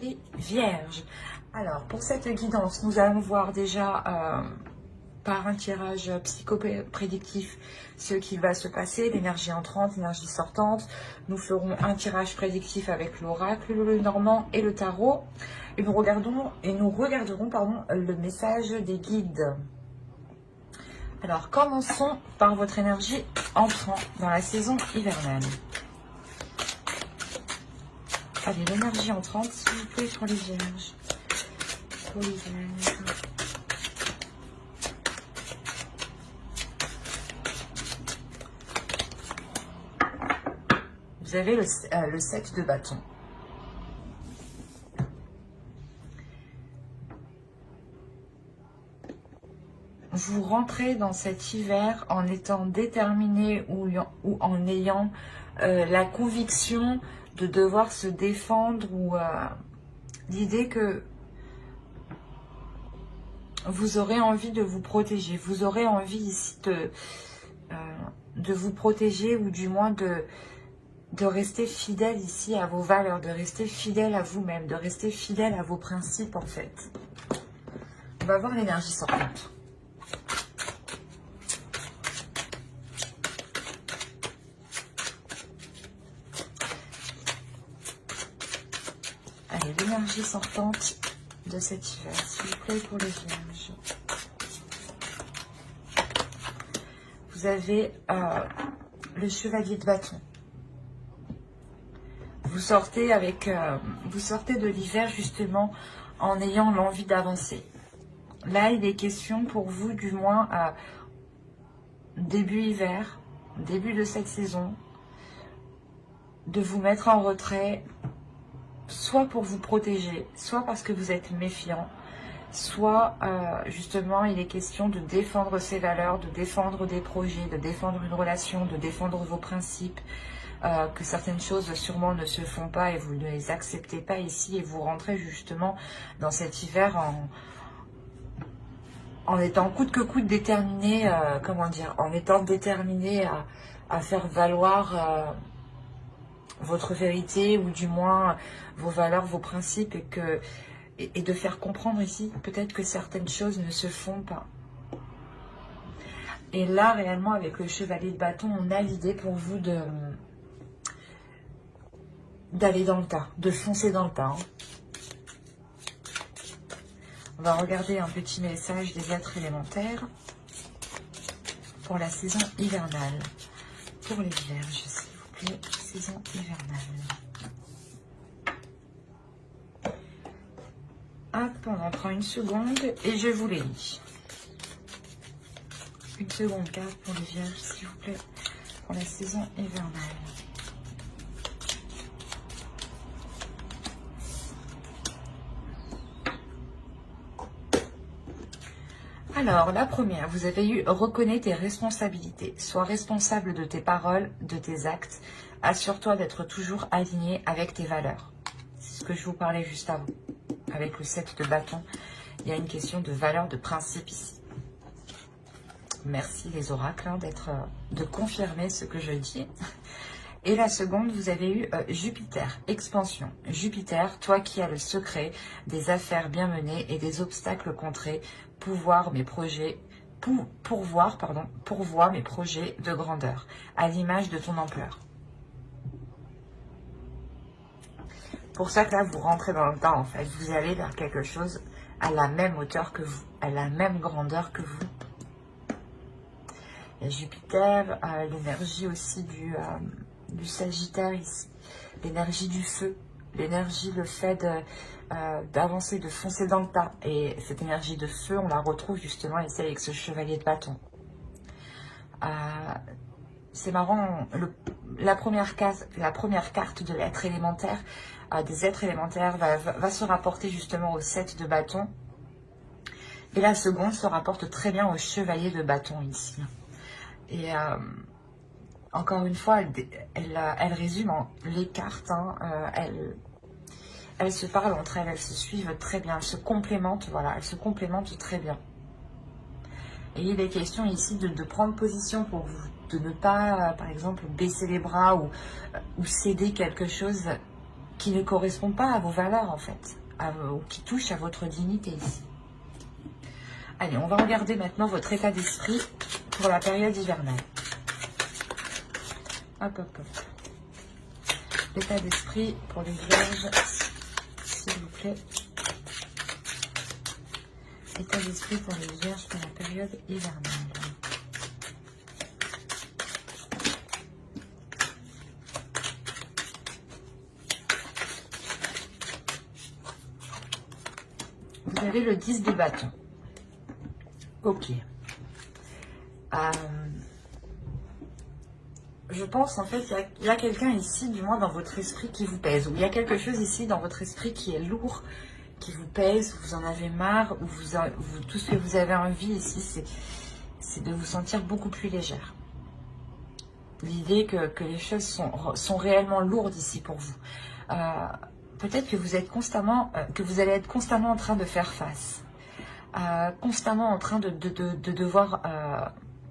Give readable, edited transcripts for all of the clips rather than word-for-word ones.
Les Vierges. Alors, pour cette guidance, nous allons voir déjà par un tirage psychoprédictif ce qui va se passer, l'énergie entrante, l'énergie sortante. Nous ferons un tirage prédictif avec l'oracle, le normand et le tarot. Et nous regarderons le message des guides. Alors, commençons par votre énergie entrant dans la saison hivernale. Allez, l'énergie entrante, s'il vous plaît, pour les Vierges. Pour les Vierges. Vous avez le 7 de bâton. Vous rentrez dans cet hiver en étant déterminé ou en ayant la conviction de devoir se défendre ou l'idée que vous aurez envie de vous protéger. Vous aurez envie ici de vous protéger ou du moins de rester fidèle ici à vos valeurs, de rester fidèle à vous-même, de rester fidèle à vos principes en fait. On va voir l'énergie sortante. Allez, l'énergie sortante de cet hiver, s'il vous plaît, pour les Vierges. Vous avez le chevalier de bâton. Vous sortez de l'hiver justement en ayant l'envie d'avancer. Là, il est question pour vous, du moins début hiver, début de cette saison, de vous mettre en retrait, soit pour vous protéger, soit parce que vous êtes méfiant, soit justement il est question de défendre ses valeurs, de défendre des projets, de défendre une relation, de défendre vos principes, que certaines choses sûrement ne se font pas et vous ne les acceptez pas ici et vous rentrez justement dans cet hiver en étant coûte que coûte déterminé, en étant déterminé à faire valoir votre vérité ou du moins vos valeurs, vos principes et de faire comprendre ici peut-être que certaines choses ne se font pas. Et là réellement avec le chevalier de bâton, on a l'idée pour vous d'aller dans le tas, de foncer dans le tas. On va regarder un petit message des êtres élémentaires pour la saison hivernale. Pour les Vierges, s'il vous plaît, saison hivernale. Hop, on en prend une seconde et je vous les lis. Une seconde carte pour les Vierges, s'il vous plaît, pour la saison hivernale. Alors, la première, vous avez eu « Reconnais tes responsabilités. Sois responsable de tes paroles, de tes actes. Assure-toi d'être toujours aligné avec tes valeurs. » C'est ce que je vous parlais juste avant. Avec le 7 de bâton, il y a une question de valeur, de principe ici. Merci les oracles de confirmer ce que je dis. Et la seconde, vous avez eu Jupiter, expansion. Jupiter, toi qui as le secret des affaires bien menées et des obstacles contrés, pourvoir mes projets de grandeur, à l'image de ton ampleur. Pour ça que là, vous rentrez dans le temps, en fait. Vous allez vers quelque chose à la même hauteur que vous, à la même grandeur que vous. Il y a Jupiter, l'énergie aussi du Sagittaire ici, l'énergie du feu, l'énergie, le fait d'avancer, de foncer dans le tas. Et cette énergie de feu, on la retrouve justement ici avec ce chevalier de bâton. C'est marrant, la première carte de l'être élémentaire, des êtres élémentaires, va se rapporter justement au 7 de bâton. Et la seconde se rapporte très bien au chevalier de bâton ici. Et encore une fois, elle résume les cartes. Elles se parlent entre elles, elles se suivent très bien, elles se complémentent, voilà, elles se complémentent très bien. Et il est question ici de prendre position pour vous, de ne pas, par exemple, baisser les bras ou céder quelque chose qui ne correspond pas à vos valeurs en fait, ou qui touche à votre dignité ici. Allez, on va regarder maintenant votre état d'esprit pour la période hivernale. Hop, hop, hop. L'état d'esprit pour les vierges, s'il vous plaît. État d'esprit pour les vierges pour la période hivernale. Vous avez le 10 de bâton. Ok. Je pense en fait il y a quelqu'un ici, du moins dans votre esprit, qui vous pèse. Ou il y a quelque chose ici dans votre esprit qui est lourd, qui vous pèse, vous en avez marre, ou tout ce que vous avez envie ici, c'est de vous sentir beaucoup plus légère. L'idée que les choses sont réellement lourdes ici pour vous. Peut-être que vous êtes constamment, que vous allez être constamment en train de faire face. Constamment en train de devoir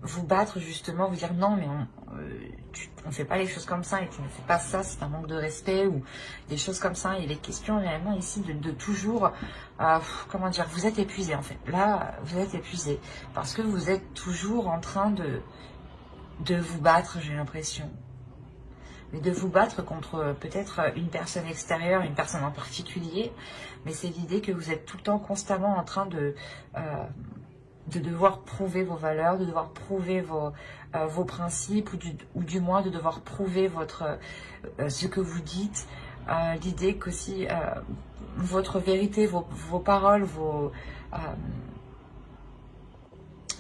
vous battre justement, vous dire non mais on ne fait pas les choses comme ça et tu ne fais pas ça, c'est un manque de respect ou des choses comme ça. Il est question réellement ici de toujours, comment dire, vous êtes épuisé en fait. Là, vous êtes épuisé parce que vous êtes toujours en train de vous battre, j'ai l'impression. Mais de vous battre contre peut-être une personne extérieure, une personne en particulier. Mais c'est l'idée que vous êtes tout le temps constamment en train de devoir prouver vos valeurs, de devoir prouver vos principes, ou du moins de devoir prouver ce que vous dites. L'idée qu'aussi votre vérité, vos paroles,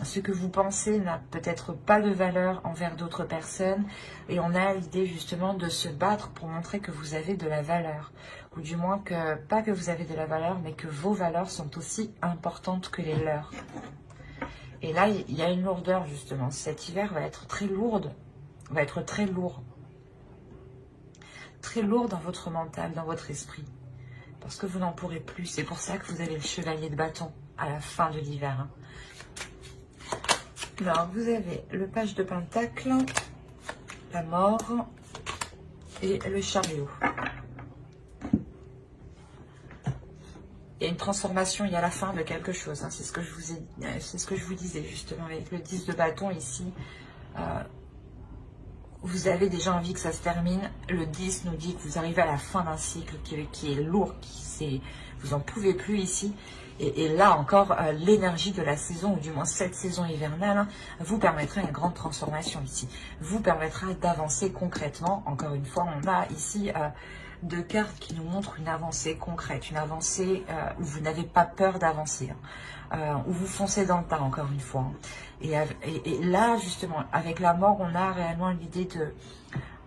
ce que vous pensez n'a peut-être pas de valeur envers d'autres personnes, et on a l'idée justement de se battre pour montrer que vous avez de la valeur, ou du moins pas que vous avez de la valeur, mais que vos valeurs sont aussi importantes que les leurs. Et là, il y a une lourdeur justement. Cet hiver va être très lourde, va être très lourd dans votre mental, dans votre esprit, parce que vous n'en pourrez plus. C'est pour ça que vous avez le chevalier de bâton à la fin de l'hiver, hein. Alors, vous avez le page de pentacle, la mort et le chariot. Il y a une transformation, il y a la fin de quelque chose, hein. C'est ce que je vous disais justement avec le 10 de bâton ici. Vous avez déjà envie que ça se termine. Le 10 nous dit que vous arrivez à la fin d'un cycle qui est lourd, vous n'en pouvez plus ici. Et là encore, l'énergie de la saison, ou du moins cette saison hivernale, hein, vous permettra une grande transformation ici. Vous permettra d'avancer concrètement. Encore une fois, on a ici deux cartes qui nous montrent une avancée concrète, une avancée où vous n'avez pas peur d'avancer, hein, où vous foncez dans le tas, encore une fois. Hein. Et là, justement, avec la mort, on a réellement l'idée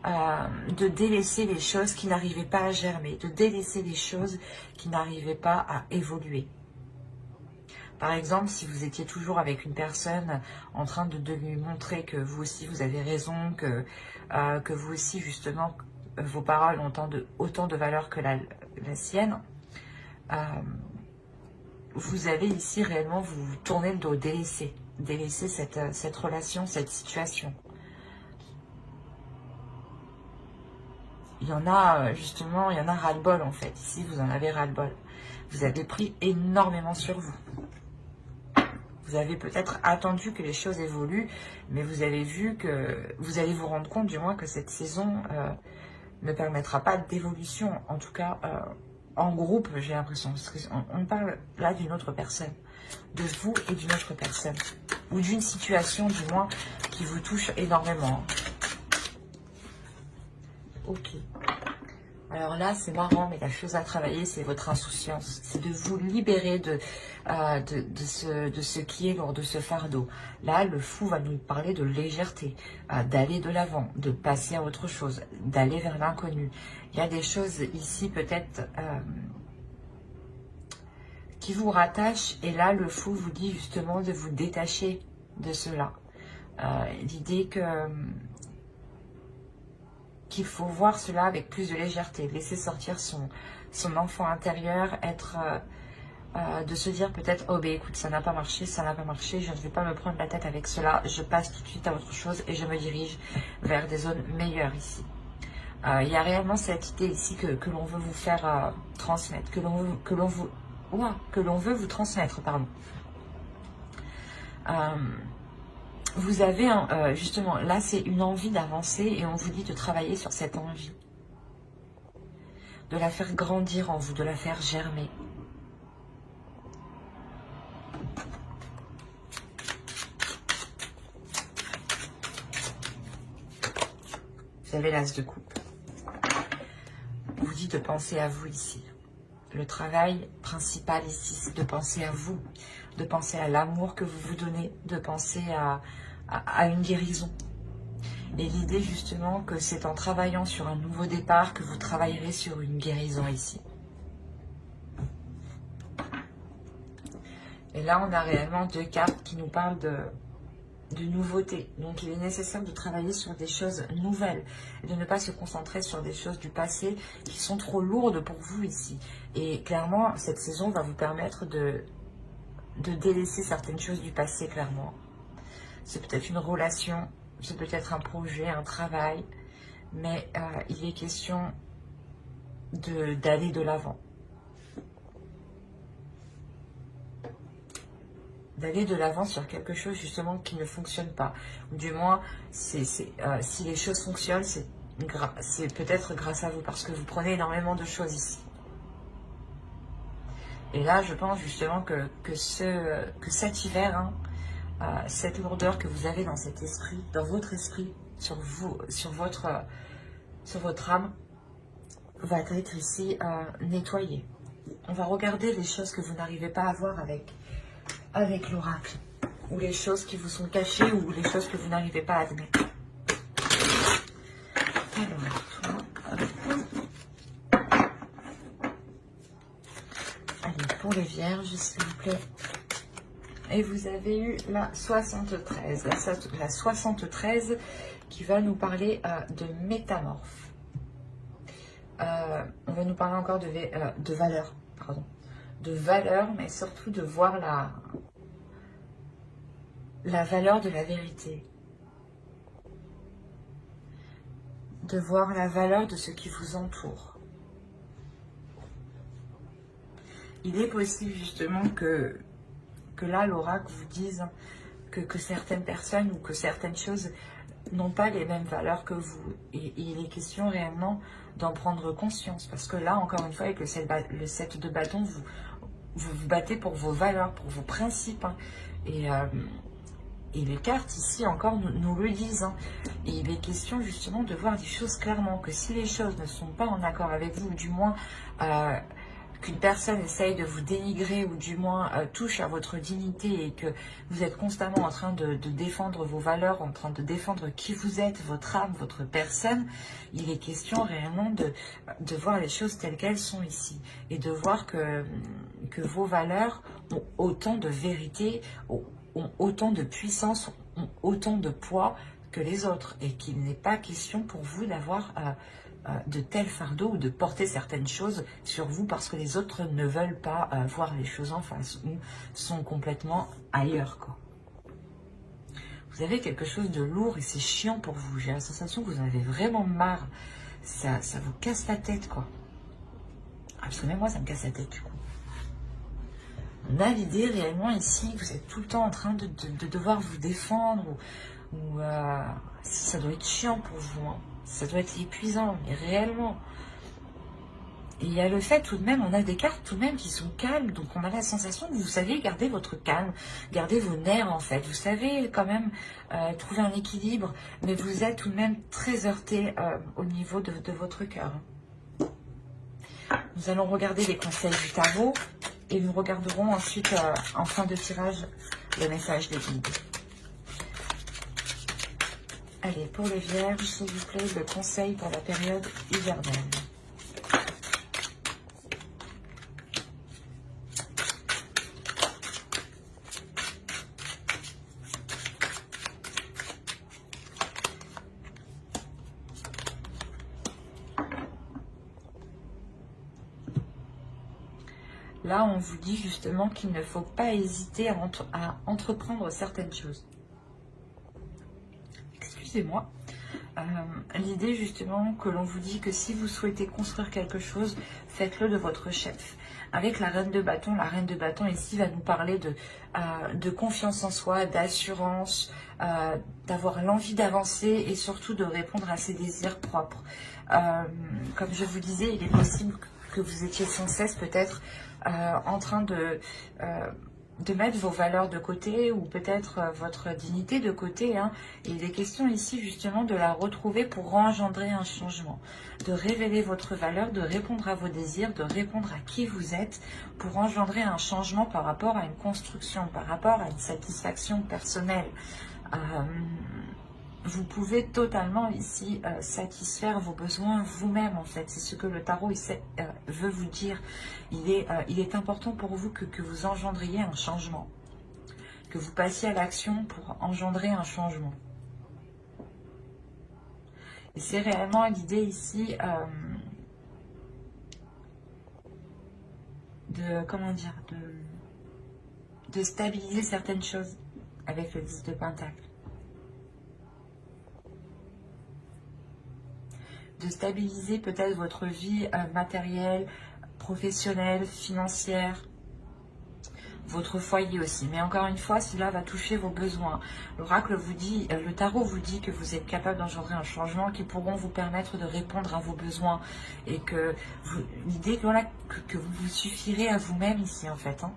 de délaisser les choses qui n'arrivaient pas à germer, de délaisser les choses qui n'arrivaient pas à évoluer. Par exemple, si vous étiez toujours avec une personne en train de lui montrer que vous aussi vous avez raison, que vous aussi justement vos paroles ont autant de valeur que la sienne, vous allez ici réellement vous tourner le dos, délaisser cette relation, cette situation. Il y en a justement, il y en a ras-le-bol en fait. Ici, vous en avez ras-le-bol. Vous avez pris énormément sur vous. Vous avez peut-être attendu que les choses évoluent, mais vous avez vu que vous allez vous rendre compte du moins que cette saison ne permettra pas d'évolution. En tout cas, en groupe, j'ai l'impression. On parle là d'une autre personne, de vous et d'une autre personne, ou d'une situation du moins qui vous touche énormément. Ok. Alors là, c'est marrant, mais la chose à travailler, c'est votre insouciance. C'est de vous libérer de ce qui est lourd, de ce fardeau. Là, le fou va nous parler de légèreté, d'aller de l'avant, de passer à autre chose, d'aller vers l'inconnu. Il y a des choses ici, peut-être, qui vous rattachent. Et là, le fou vous dit justement de vous détacher de cela. L'idée qu'il faut voir cela avec plus de légèreté, laisser sortir son enfant intérieur, de se dire peut-être, oh ben écoute, ça n'a pas marché, je ne vais pas me prendre la tête avec cela, je passe tout de suite à autre chose et je me dirige vers des zones meilleures ici. Il y a réellement cette idée ici que l'on veut vous faire transmettre, que l'on veut vous transmettre, pardon. Vous avez, justement, là c'est une envie d'avancer et on vous dit de travailler sur cette envie. De la faire grandir en vous, de la faire germer. Vous avez l'as de coupe. On vous dit de penser à vous ici. Le travail principal ici, c'est de penser à vous, de penser à l'amour que vous vous donnez, de penser à une guérison. Et l'idée justement que c'est en travaillant sur un nouveau départ que vous travaillerez sur une guérison ici. Et là, on a réellement deux cartes qui nous parlent de nouveauté. Donc, il est nécessaire de travailler sur des choses nouvelles et de ne pas se concentrer sur des choses du passé qui sont trop lourdes pour vous ici. Et clairement, cette saison va vous permettre de délaisser certaines choses du passé, clairement. C'est peut-être une relation, c'est peut-être un projet, un travail, mais il est question d'aller de l'avant. D'aller de l'avant sur quelque chose justement qui ne fonctionne pas. Ou du moins, si les choses fonctionnent, c'est peut-être grâce à vous, parce que vous prenez énormément de choses ici. Et là, je pense justement que cet hiver, hein, cette lourdeur que vous avez dans cet esprit, dans votre esprit, sur vous, sur votre âme, va être ici nettoyée. On va regarder les choses que vous n'arrivez pas à voir avec l'oracle, ou les choses qui vous sont cachées, ou les choses que vous n'arrivez pas à admettre. Alors, allez, pour les vierges, s'il vous plaît. Et vous avez eu la 73. La 73 qui va nous parler de métamorphe. On va nous parler encore de valeur, pardon. De valeur, mais surtout de voir la valeur de la vérité. De voir la valeur de ce qui vous entoure. Il est possible justement que là, l'oracle vous dise que certaines personnes ou que certaines choses n'ont pas les mêmes valeurs que vous. Et il est question réellement d'en prendre conscience. Parce que là, encore une fois, avec le 7 de bâton, vous vous battez pour vos valeurs, pour vos principes. Hein. Et les cartes ici encore nous le disent. Hein. Et il est question justement de voir des choses clairement. Que si les choses ne sont pas en accord avec vous, ou du moins qu'une personne essaye de vous dénigrer, ou du moins touche à votre dignité, et que vous êtes constamment en train de défendre vos valeurs, en train de défendre qui vous êtes, votre âme, votre personne, il est question réellement de voir les choses telles qu'elles sont ici. Et de voir que vos valeurs ont autant de vérité, ont autant de puissance, ont autant de poids que les autres, et qu'il n'est pas question pour vous d'avoir de tels fardeaux ou de porter certaines choses sur vous parce que les autres ne veulent pas voir les choses en face ou sont complètement ailleurs, quoi. Vous avez quelque chose de lourd et c'est chiant pour vous. J'ai la sensation que vous en avez vraiment marre. Ça vous casse la tête, quoi. Parce que même moi, ça me casse la tête, du coup. On a l'idée réellement ici que vous êtes tout le temps en train de devoir vous défendre, ou ça doit être chiant pour vous, hein. Ça doit être épuisant, mais réellement. Et il y a le fait tout de même, on a des cartes tout de même qui sont calmes, donc on a la sensation que vous savez garder votre calme, garder vos nerfs en fait. Vous savez quand même trouver un équilibre, mais vous êtes tout de même très heurté au niveau de votre cœur. Nous allons regarder les conseils du tarot et nous regarderons ensuite en fin de tirage le message des guides. Allez, pour les vierges, s'il vous plaît, le conseil pour la période hivernale. Là, on vous dit justement qu'il ne faut pas hésiter à entreprendre certaines choses. Excusez-moi. L'idée justement que l'on vous dit que si vous souhaitez construire quelque chose, faites-le de votre chef. Avec la reine de bâton ici va nous parler de confiance en soi, d'assurance, d'avoir l'envie d'avancer et surtout de répondre à ses désirs propres. Comme je vous disais, il est possible que vous étiez sans cesse peut-être en train de mettre vos valeurs de côté ou peut-être votre dignité de côté. Hein. Et il est question ici justement de la retrouver pour engendrer un changement, de révéler votre valeur, de répondre à vos désirs, de répondre à qui vous êtes pour engendrer un changement par rapport à une construction, par rapport à une satisfaction personnelle. Vous pouvez totalement ici satisfaire vos besoins vous-même en fait. C'est ce que le tarot veut vous dire. Il est important pour vous que vous engendriez un changement. Que vous passiez à l'action pour engendrer un changement. Et c'est réellement l'idée ici de stabiliser certaines choses avec le 10 de Pentacle. De stabiliser peut-être votre vie matérielle, professionnelle, financière, votre foyer aussi. Mais encore une fois, cela va toucher vos besoins. L'oracle vous dit, le tarot vous dit que vous êtes capable d'engendrer un changement qui pourront vous permettre de répondre à vos besoins. Et que l'idée voilà, que vous vous suffirez à vous-même ici en fait. Hein.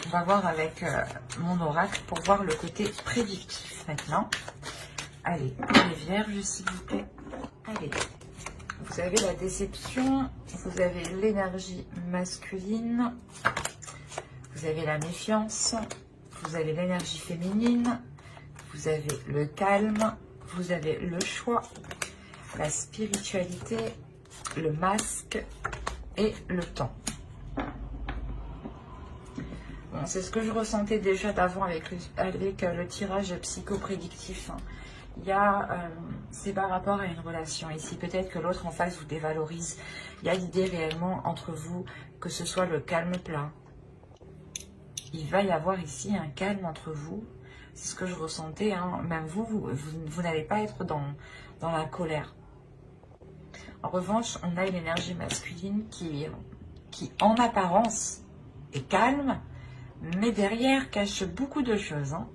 On va voir avec mon oracle pour voir le côté prédictif maintenant. Allez, pour les vierges, s'il vous plaît. Allez. Vous avez la déception, vous avez l'énergie masculine, vous avez la méfiance, vous avez l'énergie féminine, vous avez le calme, vous avez le choix, la spiritualité, le masque et le temps. Bon, c'est ce que je ressentais déjà d'avant avec le tirage psychoprédictif. Hein. Il y a, c'est par rapport à une relation ici. Peut-être que l'autre en face vous dévalorise. Il y a l'idée réellement entre vous que ce soit le calme plat. Il va y avoir ici un calme entre vous. C'est ce que je ressentais. Hein. Même vous n'allez pas être dans la colère. En revanche, on a une énergie masculine qui en apparence est calme, mais derrière cache beaucoup de choses. Hein.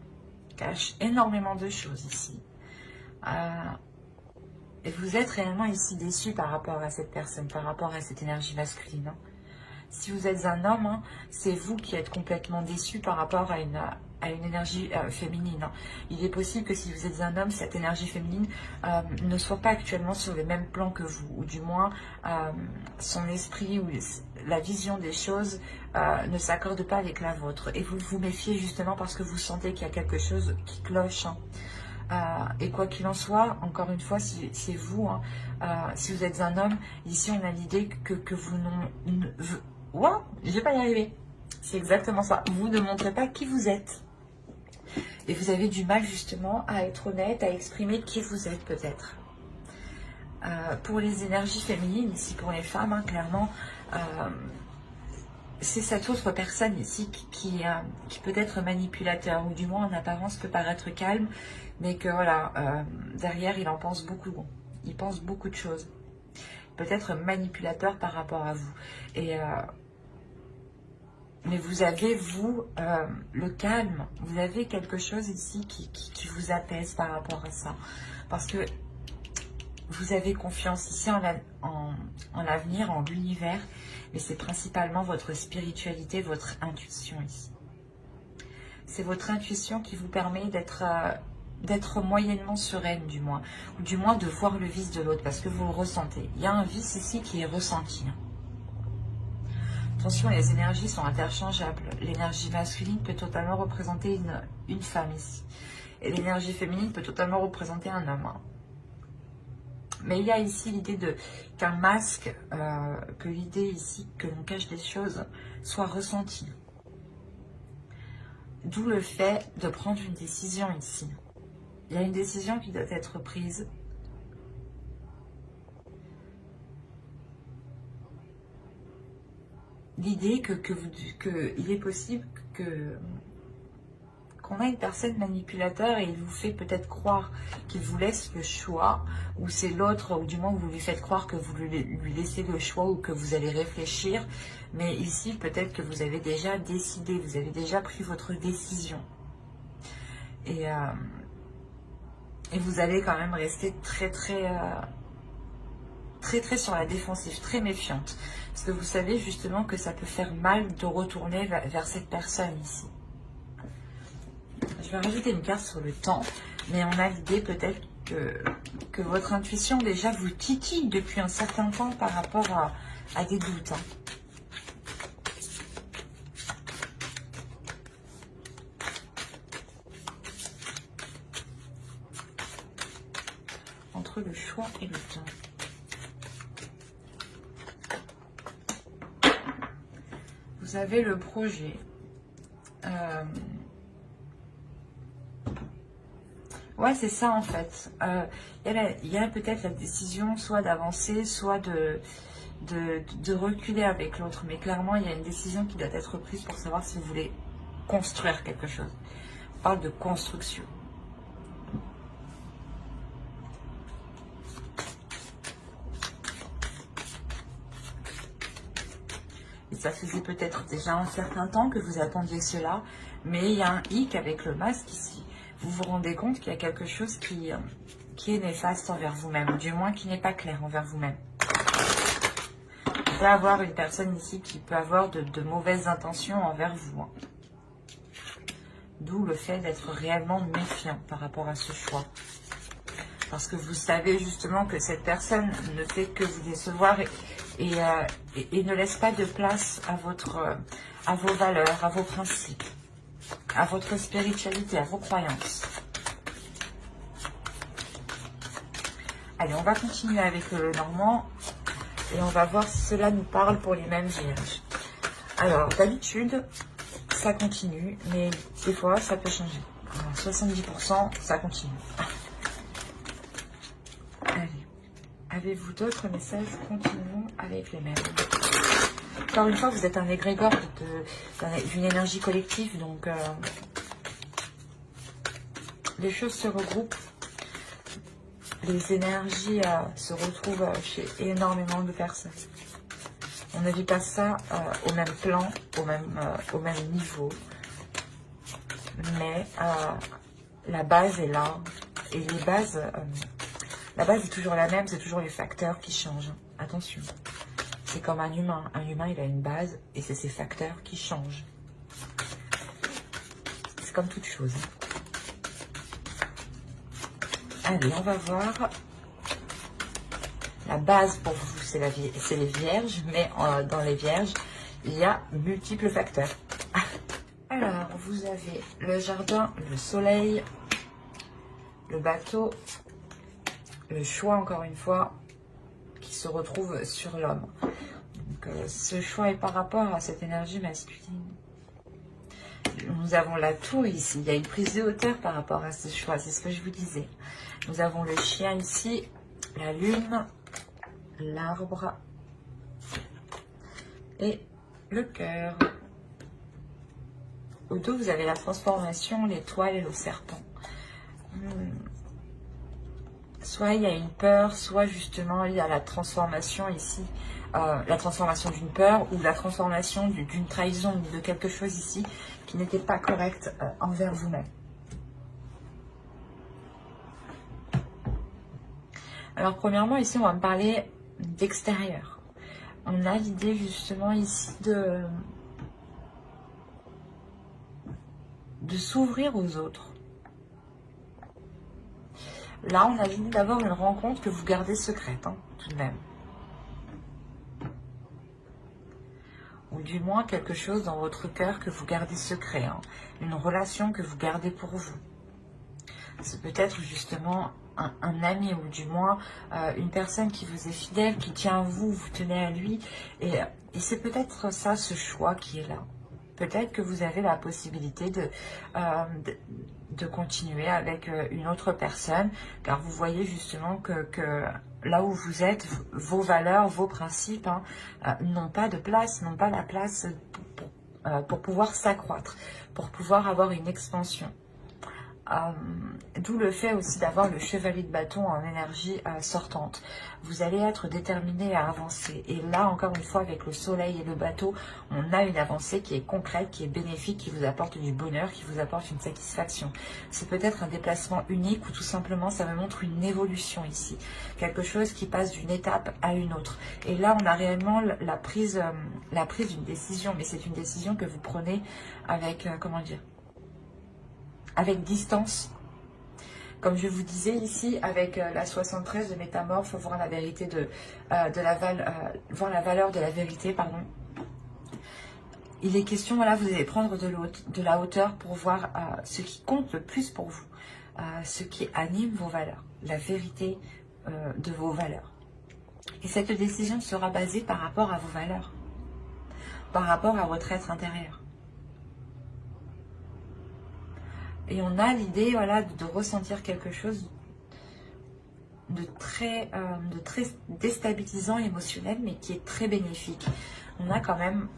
Cache énormément de choses ici. Et vous êtes réellement ici déçu par rapport à cette personne, par rapport à cette énergie masculine. Hein. Si vous êtes un homme, hein, c'est vous qui êtes complètement déçu par rapport à une énergie féminine. Hein. Il est possible que si vous êtes un homme, cette énergie féminine ne soit pas actuellement sur le même plan que vous, ou du moins son esprit ou la vision des choses ne s'accorde pas avec la vôtre. Et vous vous méfiez justement parce que vous sentez qu'il y a quelque chose qui cloche. Hein. Et quoi qu'il en soit, encore une fois, si c'est vous, hein, si vous êtes un homme, ici on a l'idée que vous ne... Ouah, je vais pas y arriver. C'est exactement ça. Vous ne montrez pas qui vous êtes. Et vous avez du mal justement à être honnête, à exprimer qui vous êtes peut-être. Pour les énergies féminines, ici pour les femmes, hein, clairement, c'est cette autre personne ici qui peut être manipulateur, ou du moins en apparence peut paraître calme, mais que voilà, derrière il en pense beaucoup. Il pense beaucoup de choses. Peut-être manipulateur par rapport à vous. Et mais vous avez, vous, le calme. Vous avez quelque chose ici qui vous apaise par rapport à ça. Parce que vous avez confiance ici en l'avenir, en l'univers. Mais c'est principalement votre spiritualité, votre intuition ici. C'est votre intuition qui vous permet d'être moyennement sereine, du moins. Ou du moins de voir le vice de l'autre, parce que vous le ressentez. Il y a un vice ici qui est ressenti. Attention, les énergies sont interchangeables. L'énergie masculine peut totalement représenter une femme ici. Et l'énergie féminine peut totalement représenter un homme. Mais il y a ici l'idée qu'un masque, que l'idée ici que l'on cache des choses soit ressentie. D'où le fait de prendre une décision ici. Il y a une décision qui doit être prise. L'idée qu'il est possible qu'on a une personne manipulateur et il vous fait peut-être croire qu'il vous laisse le choix, ou c'est l'autre, ou du moins vous lui faites croire que vous lui laissez le choix ou que vous allez réfléchir. Mais ici, peut-être que vous avez déjà décidé, vous avez déjà pris votre décision. Et vous allez quand même rester très sur la défensive, très méfiante. Parce que vous savez justement que ça peut faire mal de retourner vers cette personne ici. Je vais rajouter une carte sur le temps, mais on a l'idée peut-être que votre intuition déjà vous titille depuis un certain temps par rapport à des doutes. Entre le choix et le temps. Vous avez le projet. Ouais, c'est ça en fait. Il y a peut-être la décision soit d'avancer, soit de reculer avec l'autre. Mais clairement, il y a une décision qui doit être prise pour savoir si vous voulez construire quelque chose. On parle de construction. Et ça faisait peut-être déjà un certain temps que vous attendiez cela. Mais il y a un hic avec le masque ici. Vous vous rendez compte qu'il y a quelque chose qui est néfaste envers vous-même, ou du moins qui n'est pas clair envers vous-même. Vous peut avoir une personne ici qui peut avoir de mauvaises intentions envers vous. D'où le fait d'être réellement méfiant par rapport à ce choix. Parce que vous savez justement que cette personne ne fait que vous décevoir et ne laisse pas de place à vos valeurs, à vos principes, à votre spiritualité, à vos croyances. Allez, on va continuer avec le Normand et on va voir si cela nous parle pour les mêmes vierges. Alors, d'habitude, ça continue, mais des fois, ça peut changer. Alors, 70%, ça continue. Allez, avez-vous d'autres messages? Continuons avec les mêmes. Encore une fois, vous êtes un égrégore d'une énergie collective, donc les choses se regroupent. Les énergies se retrouvent chez énormément de personnes. On ne vit pas ça au même plan, au même niveau. Mais la base est là. Et les bases, la base est toujours la même, c'est toujours les facteurs qui changent. Attention. C'est comme un humain. Un humain, il a une base et c'est ses facteurs qui changent. C'est comme toute chose. Allez, on va voir. La base pour vous, c'est les vierges, mais dans les vierges, il y a multiples facteurs. Alors, vous avez le jardin, le soleil, le bateau, le choix, encore une fois, qui se retrouve sur l'homme. Donc, ce choix est par rapport à cette énergie masculine. Nous avons la tour ici. Il y a une prise de hauteur par rapport à ce choix. C'est ce que je vous disais. Nous avons le chien ici, la lune, l'arbre et le cœur. Au dos, vous avez la transformation, l'étoile et le serpent. Soit il y a une peur, soit justement il y a la transformation ici. La transformation d'une peur ou la transformation d'une trahison ou de quelque chose ici qui n'était pas correct envers vous-même. Alors premièrement ici on va me parler d'extérieur. On a l'idée justement ici de s'ouvrir aux autres. Là on a l'idée d'avoir une rencontre que vous gardez secrète, hein, tout de même. Ou du moins quelque chose dans votre cœur que vous gardez secret, hein. Une relation que vous gardez pour vous. C'est peut-être justement un ami ou du moins une personne qui vous est fidèle, qui tient à vous, vous tenez à lui. Et c'est peut-être ça, ce choix qui est là. Peut-être que vous avez la possibilité de continuer avec une autre personne, car vous voyez justement que là où vous êtes, vos valeurs, vos principes n'ont pas de place, n'ont pas la place pour pouvoir s'accroître, pour pouvoir avoir une expansion. D'où le fait aussi d'avoir le chevalier de bâton en énergie sortante. Vous allez être déterminé à avancer. Et là, encore une fois, avec le soleil et le bateau, on a une avancée qui est concrète, qui est bénéfique, qui vous apporte du bonheur, qui vous apporte une satisfaction. C'est peut-être un déplacement unique ou tout simplement, ça me montre une évolution ici. Quelque chose qui passe d'une étape à une autre. Et là, on a réellement la prise d'une décision. Mais c'est une décision que vous prenez avec, comment dire, avec distance. Comme je vous disais ici, avec la 73 de Métamorphe, voir la vérité voir la valeur de la vérité, pardon. Il est question, voilà, vous allez prendre de la hauteur pour voir ce qui compte le plus pour vous, ce qui anime vos valeurs, la vérité de vos valeurs. Et cette décision sera basée par rapport à vos valeurs, par rapport à votre être intérieur. Et on a l'idée, voilà, de ressentir quelque chose de très déstabilisant émotionnel, mais qui est très bénéfique. On a quand même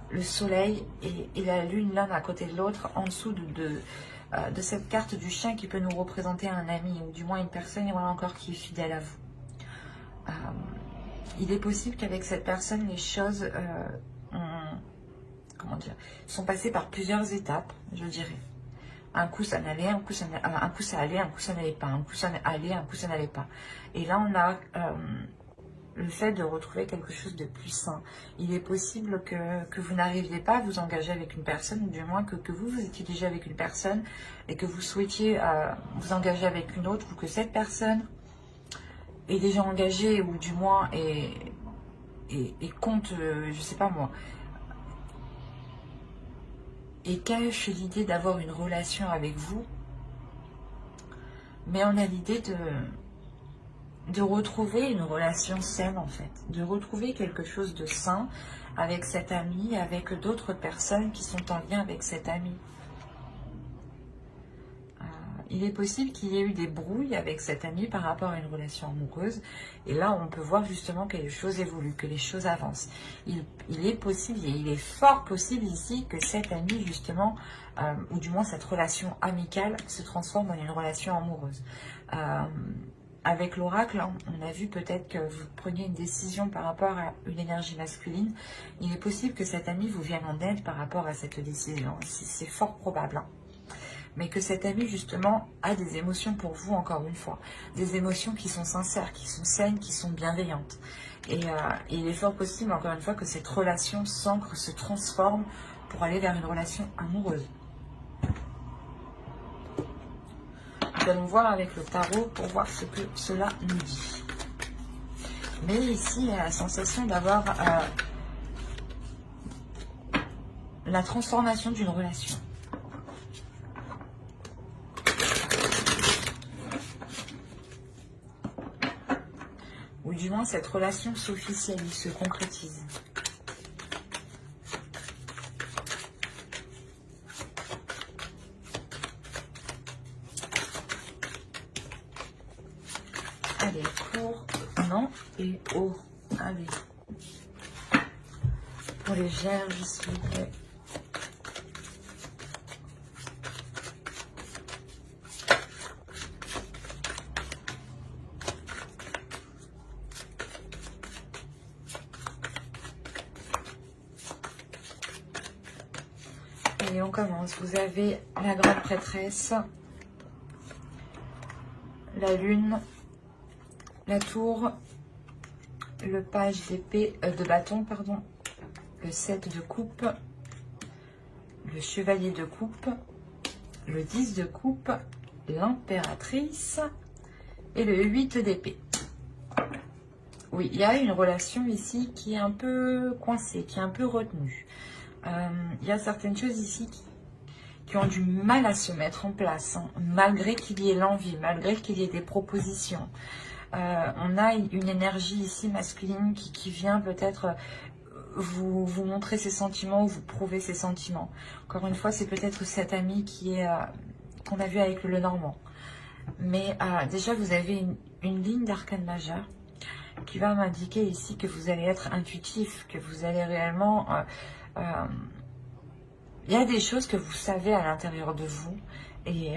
le soleil et la lune l'un à côté de l'autre, en dessous de cette carte du chien qui peut nous représenter un ami, ou du moins une personne, voilà, encore qui est fidèle à vous. Il est possible qu'avec cette personne, les choses sont passées par plusieurs étapes, je dirais. Un coup ça n'allait, un coup ça allait, un coup ça n'allait pas, un coup ça allait, un coup ça n'allait pas. Et là on a le fait de retrouver quelque chose de plus sain. Il est possible que vous n'arriviez pas à vous engager avec une personne, ou du moins que vous étiez déjà avec une personne et que vous souhaitiez vous engager avec une autre, ou que cette personne est déjà engagée, ou du moins et compte, je sais pas moi, et cache l'idée d'avoir une relation avec vous, mais on a l'idée de retrouver une relation saine en fait, de retrouver quelque chose de sain avec cet ami, avec d'autres personnes qui sont en lien avec cet ami. Il est possible qu'il y ait eu des brouilles avec cet ami par rapport à une relation amoureuse. Et là, on peut voir justement que les choses évoluent, que les choses avancent. Il est possible, et il est fort possible ici que cet ami, justement, ou du moins cette relation amicale, se transforme en une relation amoureuse. Avec l'oracle, on a vu peut-être que vous preniez une décision par rapport à une énergie masculine. Il est possible que cet ami vous vienne en aide par rapport à cette décision. C'est fort probable. Mais que cet ami, justement, a des émotions pour vous, encore une fois. Des émotions qui sont sincères, qui sont saines, qui sont bienveillantes. Et il est fort possible, encore une fois, que cette relation s'ancre, se transforme pour aller vers une relation amoureuse. Nous allons voir avec le tarot pour voir ce que cela nous dit. Mais ici, il y a la sensation d'avoir la transformation d'une relation. Ou du moins, cette relation s'officialise, se concrétise. Allez, pour non et oh. Allez. Pour les Vierges, s'il vous plaît. Et on commence. Vous avez la grande prêtresse, la lune, la tour, le page d'épée, de bâton, pardon, le 7 de coupe, le chevalier de coupe, le 10 de coupe, l'impératrice et le 8 d'épée. Oui, il y a une relation ici qui est un peu coincée, qui est un peu retenue. Il y a certaines choses ici qui ont du mal à se mettre en place, hein, malgré qu'il y ait l'envie, malgré qu'il y ait des propositions. On a une énergie ici masculine qui vient peut-être vous montrer ses sentiments ou vous prouver ses sentiments. Encore une fois, c'est peut-être cet ami qu'on a vu avec le Normand. Mais déjà, vous avez une ligne d'arcane majeure qui va m'indiquer ici que vous allez être intuitif, que vous allez réellement il y a des choses que vous savez à l'intérieur de vous. Et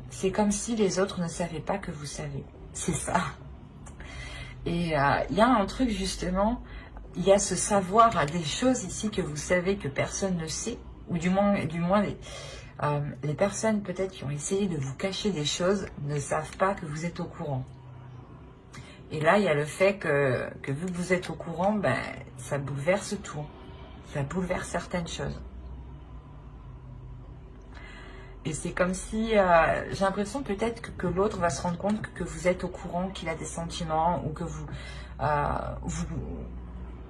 c'est comme si les autres ne savaient pas que vous savez. C'est ça. Et il y a un truc justement, il y a ce savoir à des choses ici que vous savez que personne ne sait. Ou du moins les personnes peut-être qui ont essayé de vous cacher des choses ne savent pas que vous êtes au courant. Et là, il y a le fait que vu que vous êtes au courant, ben, ça bouleverse tout. Ça bouleverse certaines choses. Et c'est comme si, j'ai l'impression peut-être que l'autre va se rendre compte que vous êtes au courant, qu'il a des sentiments, ou que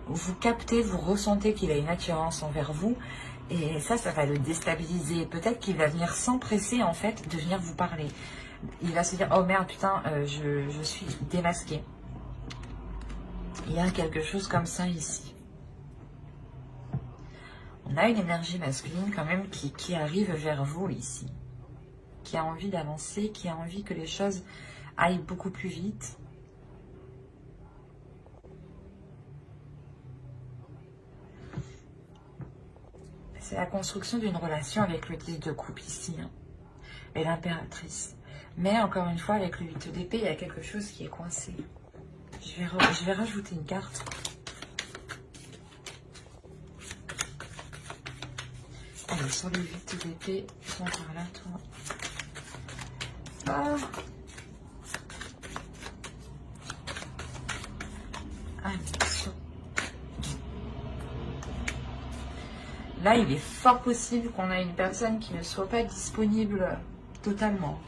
vous captez, vous ressentez qu'il a une attirance envers vous. Et ça va le déstabiliser. Peut-être qu'il va venir s'empresser, en fait, de venir vous parler. Il va se dire, oh merde, putain, je suis démasqué. Il y a quelque chose comme ça ici. On a une énergie masculine quand même qui arrive vers vous ici. Qui a envie d'avancer, qui a envie que les choses aillent beaucoup plus vite. C'est la construction d'une relation avec le 10 de coupe ici. Hein, et l'impératrice. Mais encore une fois, avec le 8 d'épée, il y a quelque chose qui est coincé. Je vais rajouter une carte. Allez, sur le 8 d'épée, on par là, toi. Ah. Allez, là, il est fort possible qu'on ait une personne qui ne soit pas disponible totalement.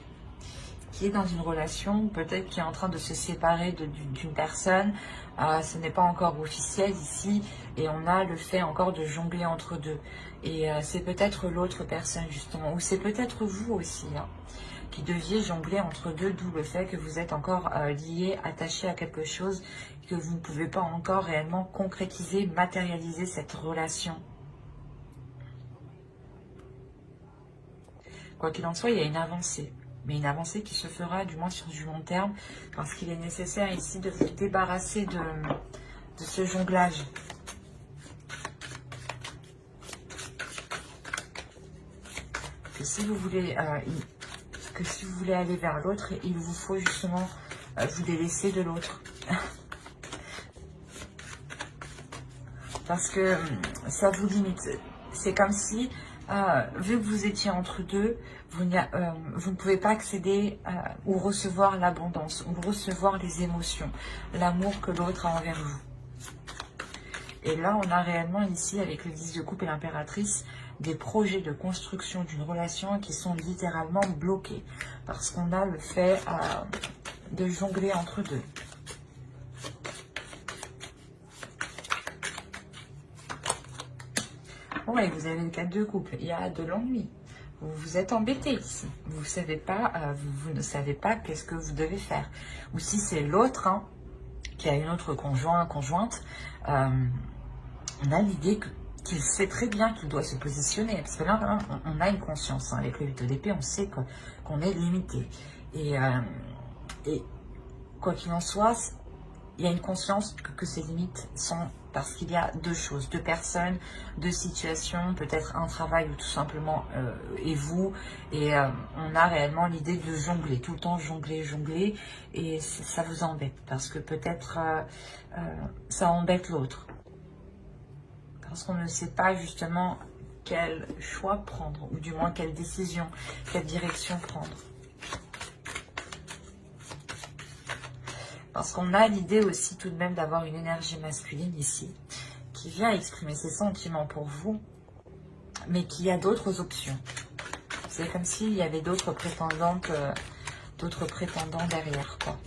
Qui est dans une relation, peut-être qui est en train de se séparer d'une personne. Ce n'est pas encore officiel ici. Et on a le fait encore de jongler entre deux. Et c'est peut-être l'autre personne justement. Ou c'est peut-être vous aussi. Hein, qui deviez jongler entre deux. D'où le fait que vous êtes encore lié, attaché à quelque chose. Que vous ne pouvez pas encore réellement concrétiser, matérialiser cette relation. Quoi qu'il en soit, il y a une avancée. Mais une avancée qui se fera du moins sur du long terme, parce qu'il est nécessaire ici de vous débarrasser de ce jonglage. Que si vous voulez, aller vers l'autre, il vous faut justement vous délaisser de l'autre. Parce que ça vous limite. C'est comme si, vu que vous étiez entre deux, vous ne pouvez pas accéder ou recevoir l'abondance, ou recevoir les émotions, l'amour que l'autre a envers vous. Et là, on a réellement ici, avec le 10 de coupe et l'impératrice, des projets de construction d'une relation qui sont littéralement bloqués. Parce qu'on a le fait de jongler entre deux. Ouais, vous avez le 4 de coupe. Il y a de l'ennui. Vous vous êtes embêté ici. Vous savez pas, vous ne savez pas qu'est-ce que vous devez faire. Ou si c'est l'autre qui a une autre conjointe, on a l'idée qu'il sait très bien qu'il doit se positionner. Parce que là, on a une conscience. Hein, avec le 8 d'épée, on sait qu'on est limité. Et quoi qu'il en soit, il y a une conscience que ces limites sont parce qu'il y a deux choses, deux personnes, deux situations, peut-être un travail ou tout simplement et vous. Et on a réellement l'idée de jongler, tout le temps jongler. Et ça vous embête parce que peut-être ça embête l'autre. Parce qu'on ne sait pas justement quel choix prendre, ou du moins quelle décision, quelle direction prendre. Parce qu'on a l'idée aussi tout de même d'avoir une énergie masculine ici, qui vient exprimer ses sentiments pour vous, mais qui a d'autres options. C'est comme s'il y avait d'autres prétendantes, d'autres prétendants derrière, quoi.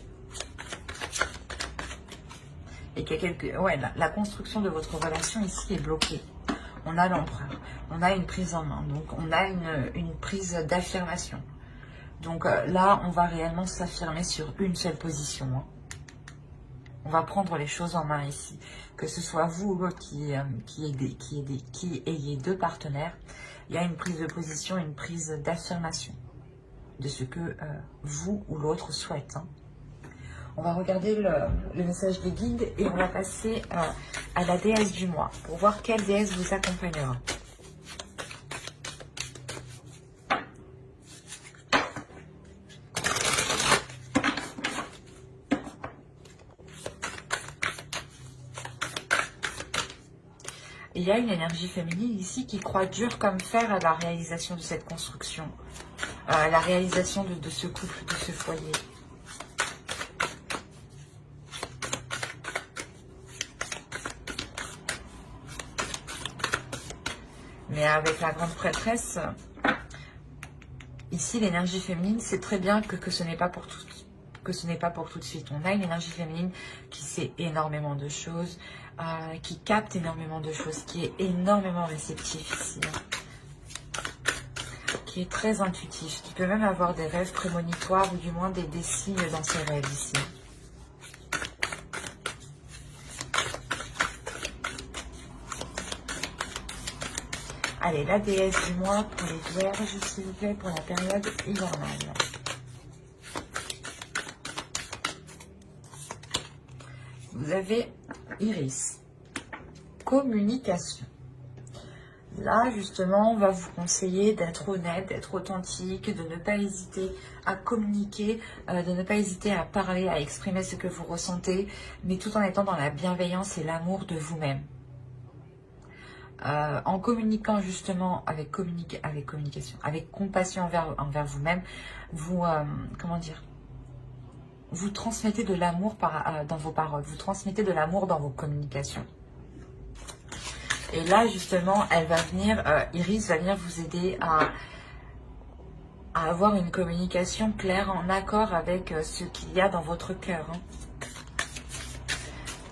Et qu'il y a ouais, la construction de votre relation ici est bloquée. On a l'empereur, on a une prise en main, donc on a une prise d'affirmation. Donc là, on va réellement s'affirmer sur une seule position, hein. On va prendre les choses en main ici. Que ce soit vous ou l'autre qui ayez deux partenaires, il y a une prise de position, une prise d'affirmation de ce que vous ou l'autre souhaite. Hein. On va regarder le message des guides et on va passer à la déesse du mois pour voir quelle déesse vous accompagnera. Et il y a une énergie féminine ici qui croit dur comme fer à la réalisation de cette construction, à la réalisation de ce couple, de ce foyer. Mais avec la grande prêtresse, ici l'énergie féminine, c'est très bien que ce n'est pas pour tout, que ce n'est pas pour tout de suite. On a une énergie féminine qui sait énormément de choses, qui capte énormément de choses, qui est énormément réceptif ici, qui est très intuitif, qui peut même avoir des rêves prémonitoires ou du moins des signes dans ses rêves ici. Allez, la déesse du mois pour les vierges, s'il vous plaît, pour la période hivernale. Vous avez Iris, communication. Là, justement, on va vous conseiller d'être honnête, d'être authentique, de ne pas hésiter à communiquer, de ne pas hésiter à parler, à exprimer ce que vous ressentez, mais tout en étant dans la bienveillance et l'amour de vous-même. En communiquant justement avec compassion envers vous-même, vous, comment dire, vous transmettez de l'amour dans vos paroles, vous transmettez de l'amour dans vos communications. Et là, justement, elle va venir, Iris va venir vous aider à avoir une communication claire, en accord avec ce qu'il y a dans votre cœur.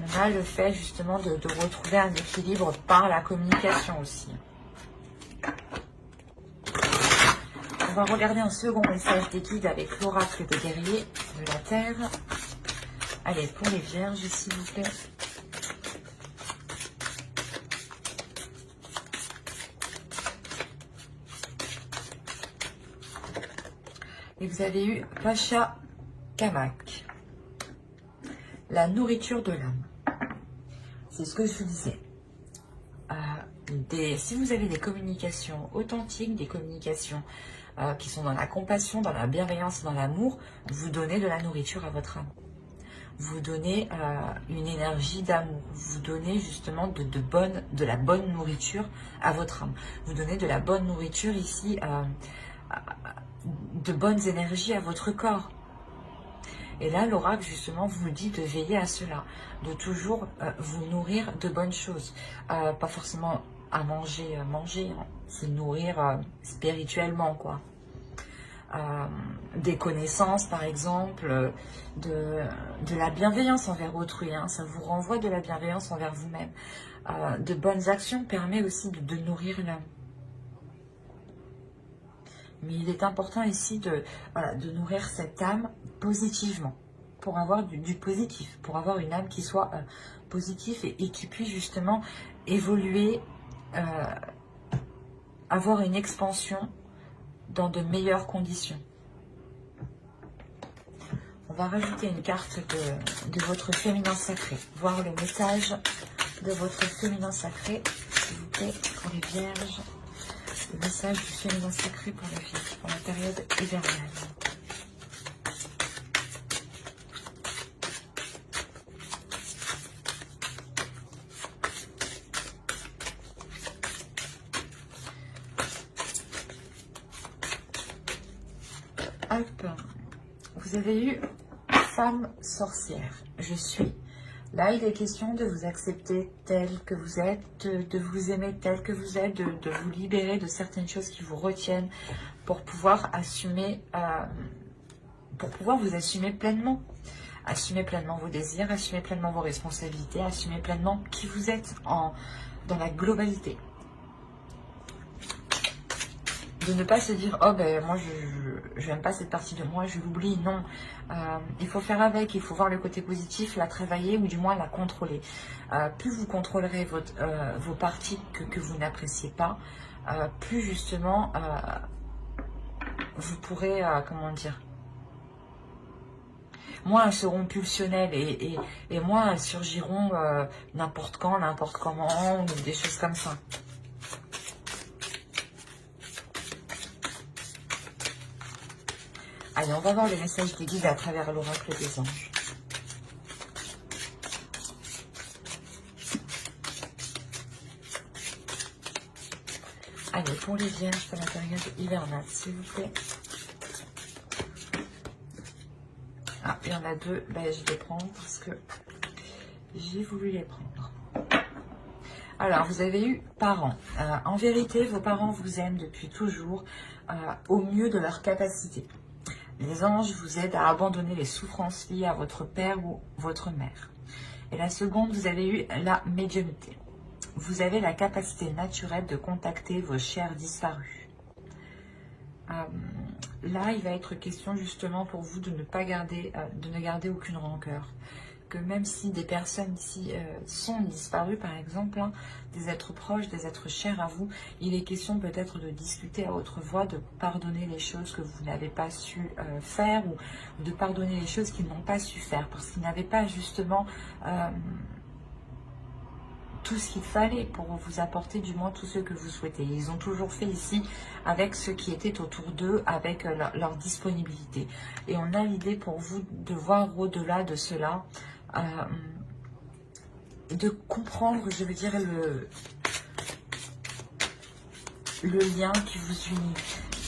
On a le fait justement de retrouver un équilibre par la communication aussi. On va regarder un second message des guides avec l'oracle des guerriers de la Terre. Allez, pour les vierges, s'il vous plaît. Et vous avez eu Pacha Kamak, la nourriture de l'âme. C'est ce que je vous disais. Si vous avez des communications authentiques, des communications qui sont dans la compassion, dans la bienveillance, dans l'amour, vous donnez de la nourriture à votre âme. Vous donnez une énergie d'amour. Vous donnez justement de la bonne nourriture à votre âme. Vous donnez de la bonne nourriture ici, de bonnes énergies à votre corps. Et là, l'oracle, justement, vous dit de veiller à cela, de toujours vous nourrir de bonnes choses. Pas forcément à manger, c'est nourrir spirituellement, quoi. Des connaissances, par exemple, de la bienveillance envers autrui, hein, ça vous renvoie de la bienveillance envers vous-même. De bonnes actions permet aussi de nourrir l'âme. Mais il est important ici de nourrir cette âme positivement, pour avoir du positif, pour avoir une âme qui soit positive et qui puisse justement évoluer, avoir une expansion dans de meilleures conditions. On va rajouter une carte de votre féminin sacré, voir le message de votre féminin sacré, s'il vous plaît, pour les vierges. Le message du féminin sacré pour les vierges, pour la période hivernale. Hop, vous avez eu femme sorcière, je suis. Là, il est question de vous accepter tel que vous êtes, de vous aimer tel que vous êtes, de vous libérer de certaines choses qui vous retiennent pour pouvoir assumer, pour pouvoir vous assumer pleinement. Assumer pleinement vos désirs, assumer pleinement vos responsabilités, assumer pleinement qui vous êtes dans la globalité. De ne pas se dire, oh ben moi je n'aime pas cette partie de moi, je l'oublie. Non, il faut faire avec, il faut voir le côté positif, la travailler ou du moins la contrôler. Plus vous contrôlerez vos parties que vous n'appréciez pas, plus justement vous pourrez, comment dire, moins elles seront pulsionnelles et moins elles surgiront n'importe quand, n'importe comment, ou des choses comme ça. Allez, on va voir le message des guides à travers l'oracle des anges. Allez, pour les vierges, pour la période hivernale, s'il vous plaît. Ah, il y en a deux. Ben, je vais prendre parce que j'ai voulu les prendre. Alors, vous avez eu parents. En vérité, vos parents vous aiment depuis toujours au mieux de leur capacité. Les anges vous aident à abandonner les souffrances liées à votre père ou votre mère. Et la seconde, vous avez eu la médiumnité. Vous avez la capacité naturelle de contacter vos chers disparus. Là, il va être question justement pour vous de ne pas garder, de ne garder aucune rancœur. Que même si des personnes ici sont disparues, par exemple, hein, des êtres proches, des êtres chers à vous, il est question peut-être de discuter à votre voix, de pardonner les choses que vous n'avez pas su faire ou de pardonner les choses qu'ils n'ont pas su faire parce qu'ils n'avaient pas justement tout ce qu'il fallait pour vous apporter du moins tout ce que vous souhaitez. Ils ont toujours fait ici avec ce qui était autour d'eux, avec leur disponibilité. Et on a l'idée pour vous de voir au-delà de cela, de comprendre, je veux dire, le lien qui vous unit.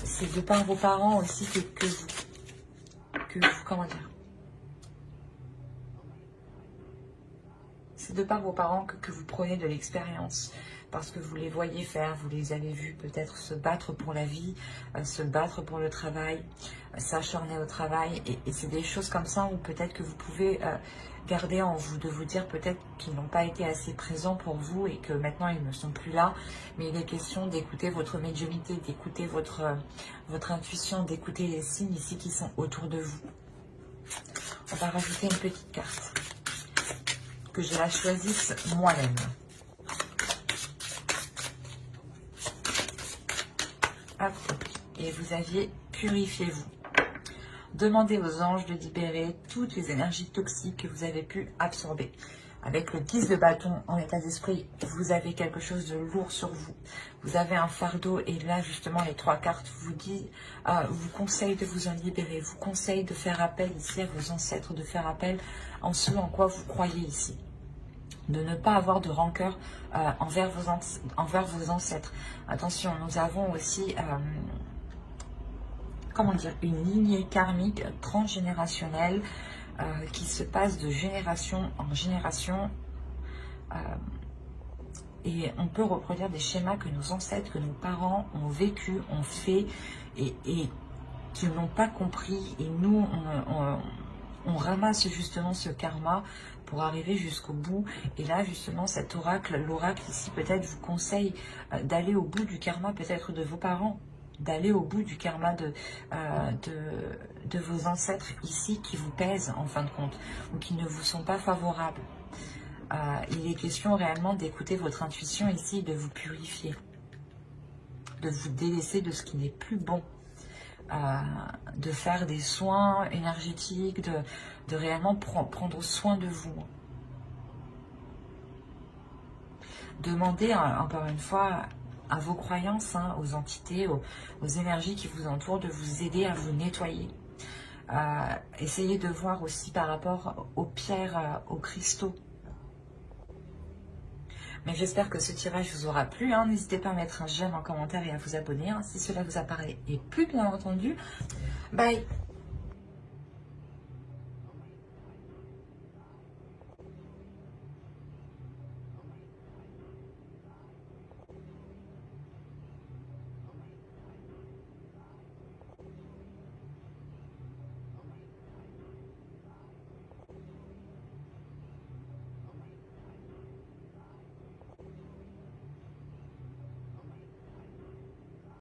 C'est de par vos parents aussi que vous, comment dire, c'est de par vos parents que vous prenez de l'expérience, parce que vous les voyez faire, vous les avez vus peut-être se battre pour la vie, se battre pour le travail, s'acharner au travail, et c'est des choses comme ça où peut-être que vous pouvez garder en vous, de vous dire peut-être qu'ils n'ont pas été assez présents pour vous et que maintenant ils ne sont plus là, mais il est question d'écouter votre médiumnité, d'écouter votre intuition, d'écouter les signes ici qui sont autour de vous. On va rajouter une petite carte, que je la choisisse moi-même. Et vous aviez purifiez-vous. Demandez aux anges de libérer toutes les énergies toxiques que vous avez pu absorber. Avec le 10 de bâton en état d'esprit, vous avez quelque chose de lourd sur vous. Vous avez un fardeau et là justement les trois cartes vous conseillent de vous en libérer. Vous conseillent de faire appel ici à vos ancêtres, de faire appel en ce en quoi vous croyez ici. De ne pas avoir de rancœur envers vos ancêtres. Attention, nous avons aussi... comment dire, une lignée karmique transgénérationnelle qui se passe de génération en génération et on peut reproduire des schémas que nos ancêtres, que nos parents ont vécu, ont fait et qu'ils n'ont pas compris et nous on ramasse justement ce karma pour arriver jusqu'au bout. Et là justement cet oracle, l'oracle ici peut-être vous conseille d'aller au bout du karma peut-être de vos parents, d'aller au bout du karma de vos ancêtres ici qui vous pèsent en fin de compte ou qui ne vous sont pas favorables. Il est question réellement d'écouter votre intuition ici, de vous purifier, de vous délaisser de ce qui n'est plus bon, de faire des soins énergétiques, de réellement prendre soin de vous. Demandez encore une fois à vos croyances, hein, aux entités, aux énergies qui vous entourent, de vous aider à vous nettoyer. Essayez de voir aussi par rapport aux pierres, aux cristaux. Mais j'espère que ce tirage vous aura plu. Hein. N'hésitez pas à mettre un j'aime en commentaire et à vous abonner hein, si cela vous a parlé. Et plus bien entendu, bye!